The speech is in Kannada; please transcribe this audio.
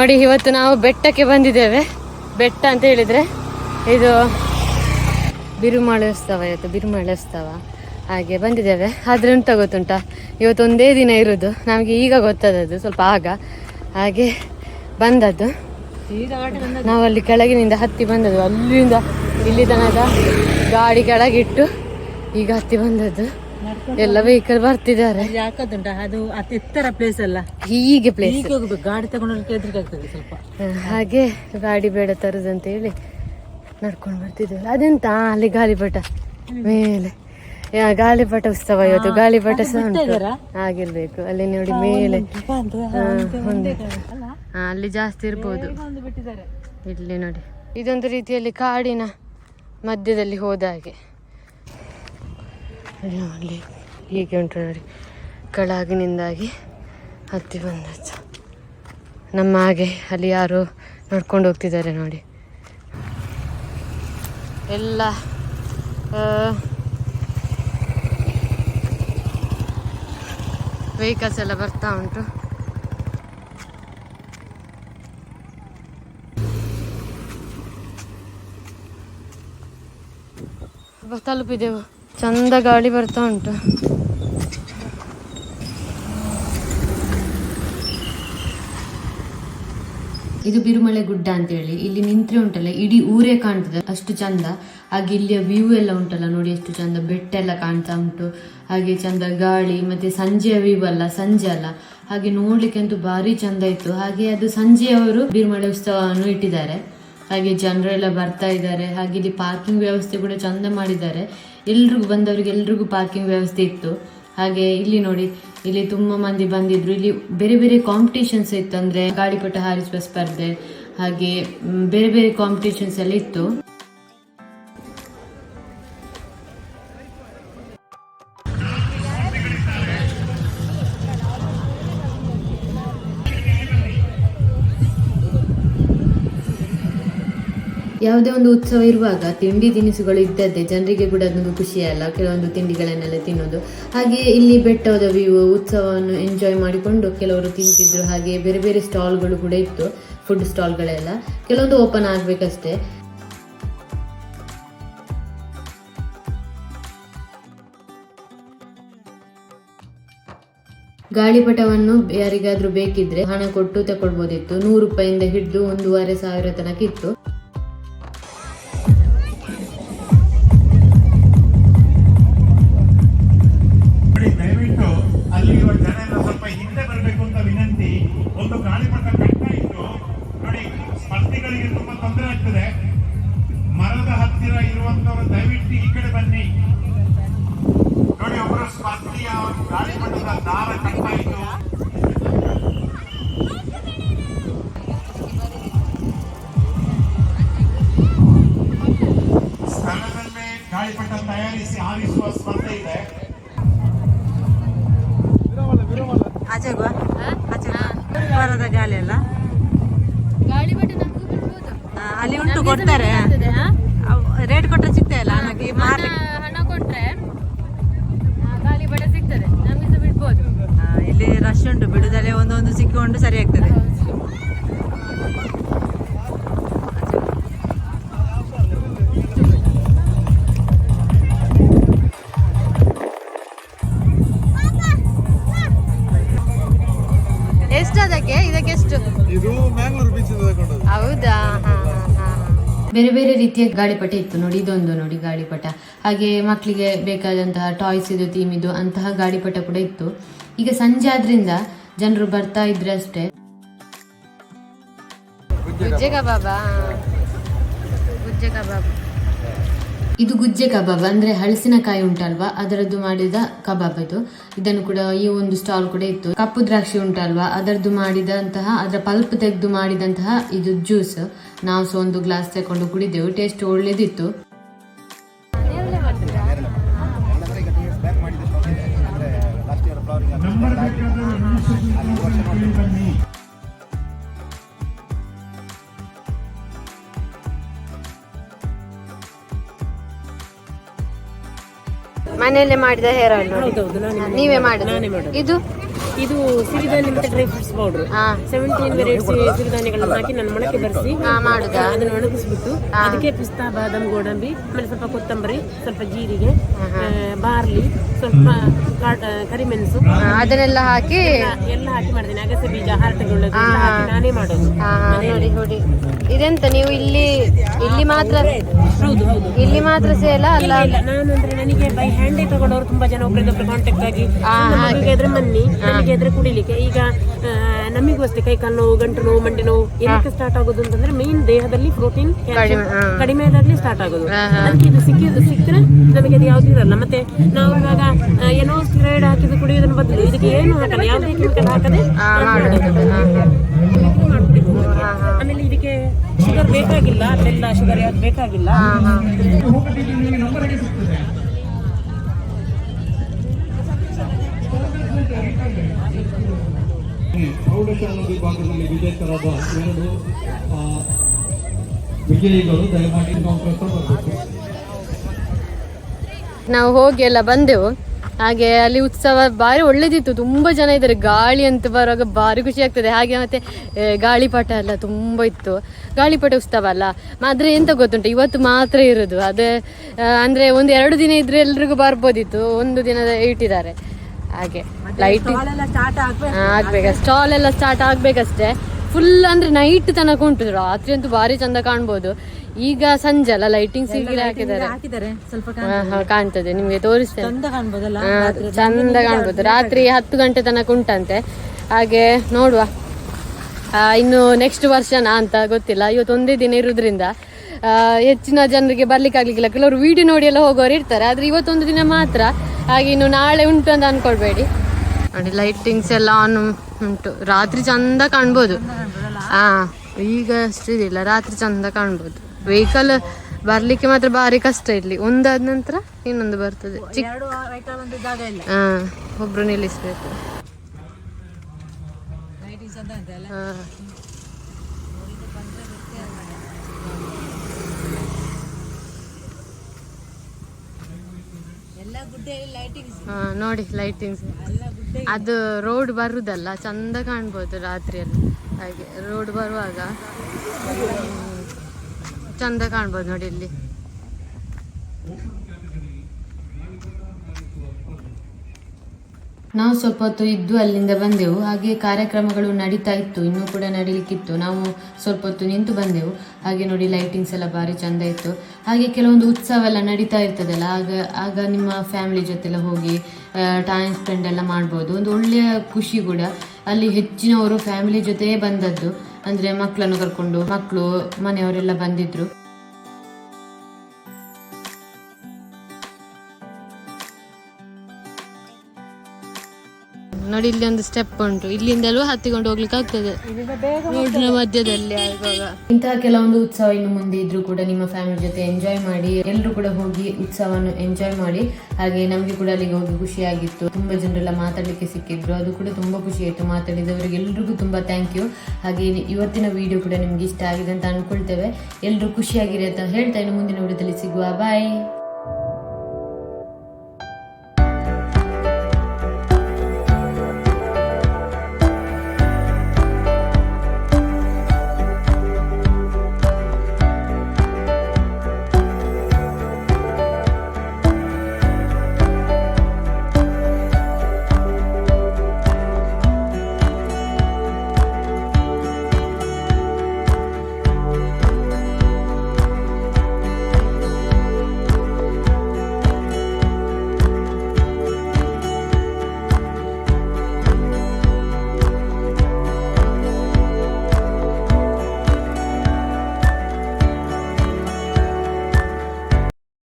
ನೋಡಿ ಇವತ್ತು ನಾವು ಬೆಟ್ಟಕ್ಕೆ ಬಂದಿದ್ದೇವೆ. ಬೆಟ್ಟ ಅಂತ ಹೇಳಿದ್ರೆ ಇದು ಬಿರುಮಾಳೆ ಉತ್ಸವ, ಇವತ್ತು ಬಿರುಮಾಳೆ ಉತ್ಸವ ಹಾಗೆ ಬಂದಿದ್ದೇವೆ. ಆದರೆ ಎಂತ ಗೊತ್ತುಂಟಾ, ಇವತ್ತು ಒಂದೇ ದಿನ ಇರೋದು, ನಮಗೆ ಈಗ ಗೊತ್ತದದ್ದು, ಸ್ವಲ್ಪ ಆಗ ಹಾಗೆ ಬಂದದ್ದು. ನಾವು ಅಲ್ಲಿ ಕೆಳಗಿನಿಂದ ಹತ್ತಿ ಬಂದದ್ದು, ಅಲ್ಲಿಂದ ಇಲ್ಲಿ ತನಕ ಗಾಡಿ ಕೆಳಗಿಟ್ಟು ಈಗ ಹತ್ತಿ ಬಂದದ್ದು. ಎಲ್ಲ ವೆಹಿಕಲ್ ಬರ್ತಿದ್ದಾರೆ. ಯಾಕದುಂಟ ಅದು ಎತ್ತರ ಪ್ಲೇಸ್ ಅಲ್ಲ, ಹೀಗೆ ಪ್ಲೇಸ್ ಹೋಗ್ಬೇಕು, ಗಾಡಿ ತಗೊಂಡ್ರೆ ಹೆದರಿಕೆ ಆಗ್ತದೆ ಸ್ವಲ್ಪ. ಹಾಗೆ ಗಾಡಿ ಬೇಡ ತರುದಂತ ಹೇಳಿ ನಡ್ಕೊಂಡು ಬರ್ತಿದ್ದೇವೆ. ಅದೆಂತ ಅಲ್ಲಿ ಗಾಳಿಪಟ ಮೇಲೆ, ಗಾಳಿಪಟ ಉತ್ಸವ ಇವತ್ತು. ಗಾಳಿಪಟ ಸಹ ಆಗಿರ್ಬೇಕು ಅಲ್ಲಿ ನೋಡಿ ಮೇಲೆ. ಅಲ್ಲಿ ಜಾಸ್ತಿ ಇರ್ಬೋದು. ಇಲ್ಲಿ ನೋಡಿ, ಇದೊಂದು ರೀತಿಯಲ್ಲಿ ಕಾಡಿನ ಮಧ್ಯದಲ್ಲಿ ಹೋದ ಹಾಗೆ. ಅಲ್ಲಿ ಹೀಗೆ ಉಂಟು ನೋಡಿ, ಕೆಳಗಿನಿಂದಾಗಿ ಹತ್ತಿ ಬಂದದ್ದು. ನಮ್ಮ ಹಾಗೆ ಅಲ್ಲಿ ಯಾರು ನಡ್ಕೊಂಡು ಹೋಗ್ತಿದ್ದಾರೆ ನೋಡಿ. ಎಲ್ಲ ವೆಹಿಕಲ್ಸ್ ಎಲ್ಲ ಬರ್ತಾ ಉಂಟು. ತಲುಪಿದೆವು. ಚಂದ ಗಾಳಿ ಬರ್ತಾ ಉಂಟು. ಇದು ಬಿರುಮಳೆ ಗುಡ್ಡ ಅಂತೇಳಿ. ಇಲ್ಲಿ ನಿಂತ್ರೆ ಉಂಟಲ್ಲ ಇಡೀ ಊರೇ ಕಾಣ್ತದೆ, ಅಷ್ಟು ಚಂದ. ಹಾಗೆ ಇಲ್ಲಿಯ ವ್ಯೂ ಎಲ್ಲ ಉಂಟಲ್ಲ ನೋಡಿ, ಎಷ್ಟು ಚಂದ. ಬೆಟ್ಟ ಎಲ್ಲ ಕಾಣ್ತಾ ಉಂಟು, ಹಾಗೆ ಚಂದ ಗಾಳಿ. ಮತ್ತೆ ಸಂಜೆಯ ವ್ಯೂ ಅಲ್ಲ, ಸಂಜೆ ಅಲ್ಲ, ಹಾಗೆ ನೋಡ್ಲಿಕ್ಕೆ ಅಂತೂ ಭಾರಿ ಚಂದ ಇತ್ತು. ಹಾಗೆ ಅದು ಸಂಜೆಯವರು ಬಿರುಮಳೆ ಉತ್ಸವವನ್ನು ಇಟ್ಟಿದ್ದಾರೆ. ಹಾಗೆ ಜನರೆಲ್ಲ ಬರ್ತಾ ಇದ್ದಾರೆ. ಹಾಗೆ ಇಲ್ಲಿ ಪಾರ್ಕಿಂಗ್ ವ್ಯವಸ್ಥೆ ಕೂಡ ಚಂದ ಮಾಡಿದ್ದಾರೆ. ಎಲ್ರಿಗೂ ಬಂದವರಿಗೆ ಎಲ್ರಿಗೂ ಪಾರ್ಕಿಂಗ್ ವ್ಯವಸ್ಥೆ ಇತ್ತು. ಹಾಗೆ ಇಲ್ಲಿ ನೋಡಿ, ಇಲ್ಲಿ ತುಂಬಾ ಮಂದಿ ಬಂದಿದ್ರು. ಇಲ್ಲಿ ಬೇರೆ ಬೇರೆ ಕಾಂಪಿಟೇಷನ್ಸ್ ಇತ್ತು, ಅಂದ್ರೆ ಗಾಳಿಪಟ ಹಾರಿಸುವ ಸ್ಪರ್ಧೆ, ಹಾಗೆ ಬೇರೆ ಬೇರೆ ಕಾಂಪಿಟೇಷನ್ಸ್ ಎಲ್ಲ ಇತ್ತು. ಯಾವುದೇ ಒಂದು ಉತ್ಸವ ಇರುವಾಗ ತಿಂಡಿ ತಿನಿಸುಗಳು ಇದ್ದದ್ದೇ, ಜನರಿಗೆ ಕೂಡ ಅದೊಂದು ಖುಷಿಯಲ್ಲ, ಕೆಲವೊಂದು ತಿಂಡಿಗಳನ್ನೆಲ್ಲ ತಿನ್ನೋದು. ಹಾಗೆ ಇಲ್ಲಿ ಬೆಟ್ಟದ ವ್ಯೂ, ಉತ್ಸವವನ್ನು ಎಂಜಾಯ್ ಮಾಡಿಕೊಂಡು ಕೆಲವರು ತಿಂತಿದ್ರು. ಹಾಗೆ ಬೇರೆ ಬೇರೆ ಸ್ಟಾಲ್ಗಳು ಕೂಡ ಇತ್ತು, ಫುಡ್ ಸ್ಟಾಲ್ಗಳೆಲ್ಲ. ಕೆಲವೊಂದು ಓಪನ್ ಆಗ್ಬೇಕಷ್ಟೇ. ಗಾಳಿಪಟವನ್ನು ಯಾರಿಗಾದ್ರೂ ಬೇಕಿದ್ರೆ ಹಣ ಕೊಟ್ಟು ತಗೊಳ್ಬೋದಿತ್ತು. 100 ರೂಪಾಯಿಂದ ಹಿಡಿದು 1,500 ತನಕ ಇತ್ತು. ಅಲ್ಲಿರುವ ಜನ ಸ್ವಲ್ಪ ಹಿಂದೆ ಬರಬೇಕು ಅಂತ ವಿನಂತಿ. ಒಂದು ಗಾಳಿಪಟ ಕಟ್ಟ ಇತ್ತು ನೋಡಿ, ಸ್ಪರ್ಧಿಗಳಿಗೆ ತುಂಬಾ ತೊಂದರೆ ಆಗ್ತದೆ. ಮರದ ಹತ್ತಿರ ಇರುವಂತವರು ದಯವಿಟ್ಟು ಈ ಕಡೆ ಬನ್ನಿ ನೋಡಿ. ಒಬ್ಬರು ಸ್ಪರ್ಧಿಯ ಗಾಳಿಪಟದ ದಾರ ಕಟ್ಟ ಇತ್ತು. ಸ್ಥಳದಲ್ಲೇ ಗಾಳಿಪಟ ತಯಾರಿಸಿ ಹಾರಿಸುವ ಸ್ಪರ್ಧೆ ಇದೆ. ಮರದ ಗಾಳಿ ಅಲ್ಲ, ಗಾಳಿಪಟ ನಮಗೂ ಬಿಡ್ಬೋದು, ಅಲ್ಲಿ ಉಂಟು, ಕೊಡ್ತಾರೆ. ರೇಟ್ ಕೊಟ್ಟರೆ ಸಿಗ್ತಾ ಇಲ್ಲ, ಹಣ ಕೊಟ್ರೆ ಗಾಳಿಪಟ ಸಿಗ್ತದೆ, ನಮಗೆ ಸಹ ಬಿಡ್ಬೋದು. ಇಲ್ಲಿ ರಶ್ ಉಂಟು, ಬಿಡುದಲ್ಲೇ ಒಂದೊಂದು ಸಿಕ್ಕಿಕೊಂಡು ಸರಿ ಆಗ್ತದೆ. ಎಷ್ಟು ಅದಕ್ಕೆ? ಇದಕ್ಕೆ ಎಷ್ಟು? ಇದು ಮ್ಯಾಂಗ್ಳೂರ್ ಬೀಚ್ ಇಂದ ತಗೊಂಡದ್ದು. ಹೌದಾ? ಬೇರೆ ಬೇರೆ ರೀತಿಯ ಗಾಳಿಪಟ ಇತ್ತು ನೋಡಿ. ಇದೊಂದು ನೋಡಿ ಗಾಳಿಪಟ. ಹಾಗೆ ಮಕ್ಕಳಿಗೆ ಬೇಕಾದಂತಹ ಟಾಯ್ಸ್ ಇದು, ಥೀಮ್ ಇದು, ಅಂತಹ ಗಾಳಿಪಟ ಕೂಡ ಇತ್ತು. ಈಗ ಸಂಜೆ ಆದ್ರಿಂದ ಜನರು ಬರ್ತಾ ಇದ್ರೆ ಅಷ್ಟೇ. ಗುಜ್ಜೆ ಕಬಾಬ್, ಗುಜ್ಜೆ ಕಬಾಬ್. ಇದು ಗುಜ್ಜೆ ಕಬಾಬ್ ಅಂದ್ರೆ ಹಳಸಿನಕಾಯಿ ಉಂಟಲ್ವಾ, ಅದರದ್ದು ಮಾಡಿದ ಕಬಾಬ್ ಇದು. ಇದನ್ನು ಕೂಡ ಈ ಒಂದು ಸ್ಟಾಲ್ ಕೂಡ ಇತ್ತು. ಕಪ್ಪು ದ್ರಾಕ್ಷಿ ಉಂಟಲ್ವಾ, ಅದರದ್ದು ಮಾಡಿದಂತಹ, ಅದರ ಪಲ್ಪ್ ತೆಗೆದು ಮಾಡಿದಂತಹ ಇದು ಜ್ಯೂಸ್. ನಾವು ಸಹ ಒಂದು ಗ್ಲಾಸ್ ತಗೊಂಡು ಕುಡಿದೆವು. ಟೇಸ್ಟ್ ಒಳ್ಳೇದಿತ್ತು. ಮನೆಯಲ್ಲೇ ಮಾಡಿದ ಹೇರ್ ಆಯಿಲ್. ನೀವೇ ಮಾಡಿದ ಇದು? ಇದು ಸಿರಿಧಾನ್ಯ ಮತ್ತೆ ಡ್ರೈ ಫ್ರೂಟ್ಸ್ ಪೌಡರ್ 17 ವೆರೈಟಿ ಸಿರಿಧಾನ್ಯಗಳನ್ನು ಹಾಕಿ ನಾನು ಮೊಳಕೆ ಬರೆಸಿ ಅದನ್ನು ಒಣಗಿಸ್ಬಿಟ್ಟು ಅದಕ್ಕೆ ಪಿಸ್ತಾ ಬಾದಾಮ್ ಗೋಡಂಬಿ ಆಮೇಲೆ ಸ್ವಲ್ಪ ಕೊತ್ತಂಬರಿ ಸ್ವಲ್ಪ ಜೀರಿಗೆ ಬಾರ್ಲಿ ಸ್ವಲ್ಪ ಕರಿಮೆಣಸು ಅದನ್ನೆಲ್ಲ ಹಾಕಿ ಎಲ್ಲ ಹಾಕಿ ಮಾಡಿದ್ದೇನೆ. ಅಗಸೆ ಬೀಜ ಹರಟೆಗೊಳ್ಳು ಹಾಕಿ ನಾನೇ ಮಾಡೋದು. ನೋಡಿ ನೋಡಿ ಇದೆಂತ ನೀವು ಇಲ್ಲಿ ಮಾತ್ರ ಹೌದು ಹೌದು ಇಲ್ಲಿ ಮಾತ್ರ ಸೇಲ ಅಲ್ಲ? ಇಲ್ಲ ನಾನು ಅಂದ್ರೆ ನನಗೆ ಬೈ ಹ್ಯಾಂಡೇ ತಗೊಂಡವರು ತುಂಬಾ ಜನ ಒಬ್ಬರಿಗೊಬ್ಬರು ಕಾಂಟ್ಯಾಕ್ಟ್ ಆಗಿ ಮಗುಗೆ ಆದ್ರೆ ಮನ್ನಿ ನಮಗೆ ಆದ್ರೆ ಕುಡಿಲಿಕ್ಕೆ. ಈಗ ನಮಿಗೂ ಅಷ್ಟೇ ಕೈ ಕಾಲು ನೋವು ಗಂಟು ನೋವು ಮಂಡಿ ನೋವು ಏನಕ್ಕೆ ಸ್ಟಾರ್ಟ್ ಆಗೋದು ಅಂತಂದ್ರೆ ಮೇನ್ ದೇಹದಲ್ಲಿ ಪ್ರೋಟೀನ್ ಕಡಿಮೆ ಆದಾಗ್ಲೇ ಸ್ಟಾರ್ಟ್ ಆಗೋದು. ಅದಕ್ಕೆ ಇದು ಸಿಕ್ಕಿದ್ರೆ ನಮಗೆ ಅದು ಯಾವ್ದು ಇರಲ್ಲ. ಮತ್ತೆ ನಾವು ಇವಾಗ ಏನೋ ಸ್ಟಿರಾಯ್ಡ್ ಹಾಕಿದ್ದು ಕುಡಿಯೋದನ್ನ ಬದಲು ಇದಕ್ಕೆ ಏನು ಹಾಕಲ್ಲ, ಯಾವುದೇ ಕೆಮಿಕಲ್ ಹಾಕದೆ ಆಮೇಲೆ ಇದಕ್ಕೆ ಶುಗರ್ ಬೇಕಾಗಿಲ್ಲ, ಬೆಲ್ಲ ಶುಗರ್ ಯಾವ್ದು ಬೇಕಾಗಿಲ್ಲ. ಪ್ರೌಢಶಾಲಾ ವಿಭಾಗದಲ್ಲಿ ವಿಜೇತರಾದ 2 ವಿಜಯಿಗಳು ದಯಮಾಡಿ ಕಾಂಗ್ರೆಸ್ ಬರಬೇಕು. ನಾವು ಹೋಗಿ ಎಲ್ಲ ಬಂದೆವು. ಹಾಗೆ ಅಲ್ಲಿ ಉತ್ಸವ ಭಾರಿ ಒಳ್ಳೇದಿತ್ತು, ತುಂಬಾ ಜನ ಇದ್ದಾರೆ. ಗಾಳಿ ಅಂತ ಬರುವಾಗ ಭಾರಿ ಖುಷಿ ಆಗ್ತದೆ. ಹಾಗೆ ಮತ್ತೆ ಗಾಳಿಪಟ ಎಲ್ಲ ತುಂಬಾ ಇತ್ತು. ಗಾಳಿಪಟ ಉತ್ಸವ ಅಲ್ಲ, ಆದ್ರೆ ಎಂತ ಗೊತ್ತುಂಟು, ಇವತ್ತು ಮಾತ್ರ ಇರೋದು ಅದೇ. ಅಂದ್ರೆ 1-2 ದಿನ ಇದ್ರೆ ಎಲ್ರಿಗೂ ಬರ್ಬೋದಿತ್ತು, 1 ದಿನದ ಇಟ್ಟಿದ್ದಾರೆ. ಹಾಗೆ ಲೈಟಿಂಗ್ ಆಗ್ಬೇಕ, ಸ್ಟಾಲ್ ಎಲ್ಲ ಸ್ಟಾರ್ಟ್ ಆಗ್ಬೇಕಷ್ಟೇ. ಫುಲ್ ಅಂದ್ರೆ ನೈಟ್ ತನಕ ಉಂಟು, ರಾತ್ರಿ ಅಂತೂ ಭಾರಿ ಚಂದ ಕಾಣ್ಬೋದು. ಈಗ ಸಂಜೆ ಅಲ್ಲ, ಲೈಟಿಂಗ್ಸ್ ಹಾಕಿದ್ದಾರೆ, ಕಾಣ್ತದೆ ನಿಮ್ಗೆ ತೋರಿಸ್ತೇನೆ. ಚಂದ ಕಾಣ್ಬೋದು. ರಾತ್ರಿ 10 ಗಂಟೆ ತನಕ ಉಂಟಂತೆ. ಹಾಗೆ ನೋಡುವ, ಇನ್ನು ನೆಕ್ಸ್ಟ್ ವರ್ಷನಾ ಅಂತ ಗೊತ್ತಿಲ್ಲ. ಇವತ್ತು ಒಂದೇ ದಿನ ಇರುವುದ್ರಿಂದ ಹೆಚ್ಚಿನ ಜನರಿಗೆ ಬರ್ಲಿಕ್ಕೆ ಆಗ್ಲಿಕ್ಕಿಲ್ಲ. ಕೆಲವರು ವಿಡಿಯೋ ನೋಡಿ ಎಲ್ಲ ಹೋಗೋರು ಇರ್ತಾರೆ, ಆದ್ರೆ ಇವತ್ತೊಂದು ದಿನ ಮಾತ್ರ. ಹಾಗೆ ಇನ್ನು ನಾಳೆ ಉಂಟು ಅಂತ ಅನ್ಕೊಳ್ಬೇಡಿ. ನೋಡಿ ಲೈಟಿಂಗ್ಸ್ ಎಲ್ಲ ಆನ್ ಉಂಟು, ರಾತ್ರಿ ಚಂದ ಕಾಣ್ಬೋದು. ಈಗ ಅಷ್ಟಿದಿಲ್ಲ, ರಾತ್ರಿ ಚಂದ ಕಾಣ್ಬೋದು. ವೆಹಿಕಲ್ ಬರ್ಲಿಕ್ಕೆ ಮಾತ್ರ ಭಾರಿ ಕಷ್ಟ. ಇಲ್ಲಿ ಒಂದಾದ ನಂತರ ಇನ್ನೊಂದು ಬರ್ತದೆ. ಒಬ್ರು ನಿಲ್ಲಿಸ್ಬೇಕು. ನೋಡಿ ಲೈಟಿಂಗ್ಸ್ ಅದು ರೋಡ್ ಬರುದಲ್ಲ, ಚಂದ ಕಾಣ್ಬೋದು ರಾತ್ರಿಯಲ್ಲಿ. ಹಾಗೆ ರೋಡ್ ಬರುವಾಗ ಚಂದ ಕಾಣ್ಬೋದು ನೋಡಿ ಇಲ್ಲಿ. ನಾವು ಸ್ವಲ್ಪ ಹೊತ್ತು ಇದ್ದು ಅಲ್ಲಿಂದ ಬಂದೆವು. ಹಾಗೆ ಕಾರ್ಯಕ್ರಮಗಳು ನಡೀತಾ ಇತ್ತು, ಇನ್ನೂ ಕೂಡ ನಡೀಲಿಕ್ಕಿತ್ತು. ನಾವು ಸ್ವಲ್ಪ ಹೊತ್ತು ನಿಂತು ಬಂದೆವು. ಹಾಗೆ ನೋಡಿ ಲೈಟಿಂಗ್ಸ್ ಎಲ್ಲ ಭಾರಿ ಚಂದ ಇತ್ತು. ಹಾಗೆ ಕೆಲವೊಂದು ಉತ್ಸವ ಎಲ್ಲ ನಡೀತಾ ಇರ್ತದಲ್ಲ, ಆಗ ನಿಮ್ಮ ಫ್ಯಾಮಿಲಿ ಜೊತೆಲ್ಲ ಹೋಗಿ ಟೈಮ್ ಸ್ಪೆಂಡ್ ಎಲ್ಲ ಮಾಡ್ಬೋದು. ಒಂದು ಒಳ್ಳೆಯ ಖುಷಿ ಕೂಡ. ಅಲ್ಲಿ ಹೆಚ್ಚಿನವರು ಫ್ಯಾಮಿಲಿ ಜೊತೆ ಬಂದದ್ದು, ಅಂದರೆ ಮಕ್ಕಳನ್ನು ಕರ್ಕೊಂಡು, ಮಕ್ಕಳು ಮನೆಯವರೆಲ್ಲ ಬಂದಿದ್ರು. ನೋಡಿ ಇಲ್ಲಿ ಒಂದು ಸ್ಟೆಪ್ ಉಂಟು, ಇಲ್ಲಿಂದಲೂ ಹತ್ತಿಕೊಂಡು ಹೋಗ್ಲಿಕ್ಕೆ ಆಗ್ತದೆ ರೋಡ್ನ ಮಧ್ಯದಲ್ಲಿ. ಆಗುವಾಗ ಇಂತಹ ಕೆಲವೊಂದು ಉತ್ಸವ ಇನ್ನು ಮುಂದೆ ಇದ್ರೂ ಕೂಡ ನಿಮ್ಮ ಫ್ಯಾಮಿಲಿ ಜೊತೆ ಎಂಜಾಯ್ ಮಾಡಿ, ಎಲ್ಲರೂ ಕೂಡ ಹೋಗಿ ಉತ್ಸವವನ್ನು ಎಂಜಾಯ್ ಮಾಡಿ. ಹಾಗೆ ನಮಗೆ ಕೂಡ ಅಲ್ಲಿಗೆ ಹೋಗಿ ಖುಷಿಯಾಗಿತ್ತು. ತುಂಬಾ ಜನರೆಲ್ಲ ಮಾತಾಡ್ಲಿಕ್ಕೆ ಸಿಕ್ಕಿದ್ರು, ಅದು ಕೂಡ ತುಂಬಾ ಖುಷಿ ಆಯ್ತು. ಮಾತಾಡಿದವರಿಗೆ ಎಲ್ರಿಗೂ ತುಂಬಾ ಥ್ಯಾಂಕ್ ಯು. ಹಾಗೆ ಇವತ್ತಿನ ವಿಡಿಯೋ ಕೂಡ ನಿಮ್ಗೆ ಇಷ್ಟ ಆಗಿದೆ ಅಂತ ಅನ್ಕೊಳ್ತೇವೆ. ಎಲ್ಲರೂ ಖುಷಿಯಾಗಿರಿ ಅಂತ ಹೇಳ್ತಾ ಇನ್ನು ಮುಂದಿನ ವಿಡಿಯೋದಲ್ಲಿ ಸಿಗುವ. ಬಾಯ್.